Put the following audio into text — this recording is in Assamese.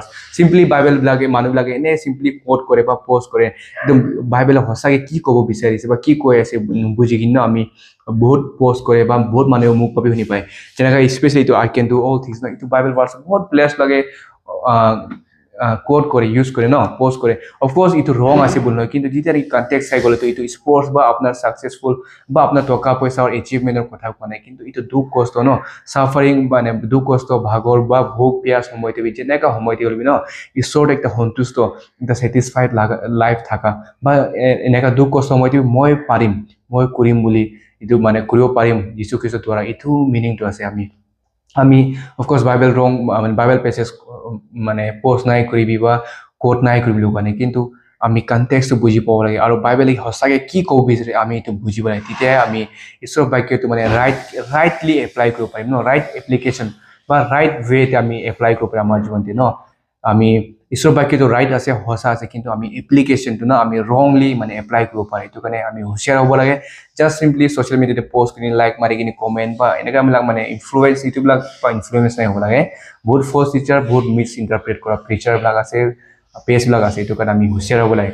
ভাৰ্ছ চিম্পলি বাইবেলবিলাকে মানুহবিলাকে এনে চিম্পলি কোট কৰে বা প'ষ্ট কৰে একদম বাইবেলে সঁচাকৈ কি ক'ব বিচাৰিছে বা কি কৈ আছে বুজি কিনে আমি বহুত প'ষ্ট কৰে বা বহুত মানুহে মোক ভাবি শুনি পায় যেনেকৈ স্পেচিয়েলি এইটো I can do all things ন এইটো বাইবেল ভাৰ্ছ বহুত প্লেছ লাগে কোট কৰে ইউজ কৰে ন প'ষ্ট কৰে অফক'ৰ্ছ এইটো ৰং আছে বুলি নহয় কিন্তু যেতিয়া কণ্টেক্ট চাই গ'লে এইটো স্পৰ্টছ বা আপোনাৰ ছাকচেছফুল বা আপোনাৰ টকা পইচাৰ এচিভমেণ্টৰ কথা কোৱা নাই কিন্তু এইটো দুখ কষ্ট ন চাফাৰিং মানে দুখ কষ্ট ভাগৰ বা ভোক পিয়াজ সময় দিবি যেনেকুৱা সময় দিবি ন ঈশ্বৰৰ একটা সন্তুষ্ট এটা ছেটিছফাইড লাইফ থকা বা এনেকুৱা দুখ কষ্ট সময় দিবি মই পাৰিম মই কৰিম বুলি এইটো মানে কৰিব পাৰিম যীশু খ্ৰীষ্টৰ দ্বাৰা এইটো মিনিংটো আছে আমি অফক'ৰ্ছ বাইবেল ৰং মানে বাইবেল পেছেজ মানে প'ষ্ট নাই কৰিবি বা কোট নাই কৰিবি কোৱা নাই কিন্তু আমি কনটেক্সটো বুজি পাব লাগে আৰু বাইবেলে সঁচাকৈ কি ক'ব বিচাৰে আমি এইটো বুজিব লাগে তেতিয়াহে আমি ঈশ্বৰৰ বাক্যটো মানে ৰাইটলি এপ্লাই কৰিব পাৰিম ন ৰাইট এপ্লিকেশ্যন বা ৰাইট ৱেতে আমি এপ্লাই কৰিব পাৰিম আমাৰ জীৱনটো ন আমি ঈশ্বৰৰ বাক্যটো ৰাইট আছে সঁচা আছে কিন্তু আমি এপ্লিকেশ্যনটো ন আমি ৰংলি মানে এপ্লাই কৰিব পাৰোঁ সেইটো কাৰণে আমি হুঁচিয়াৰ হ'ব লাগে জাষ্ট চিম্পলি ছ'চিয়েল মিডিয়াতে প'ষ্ট কৰি লাইক মাৰি কিনি কমেণ্ট বা এনেকুৱাবিলাক মানে ইনফ্লুৱেঞ্চ এইটোবিলাক বা ইনফ্লুৱেঞ্চ নাই হ'ব লাগে বহুত ফল্ছ টিচাৰ বহুত মিছ ইণ্টাৰপ্ৰেট কৰা প্ৰিচাৰবিলাক আছে পেজবিলাক আছে এইটো কাৰণে আমি হুঁচিয়াৰ হ'ব লাগে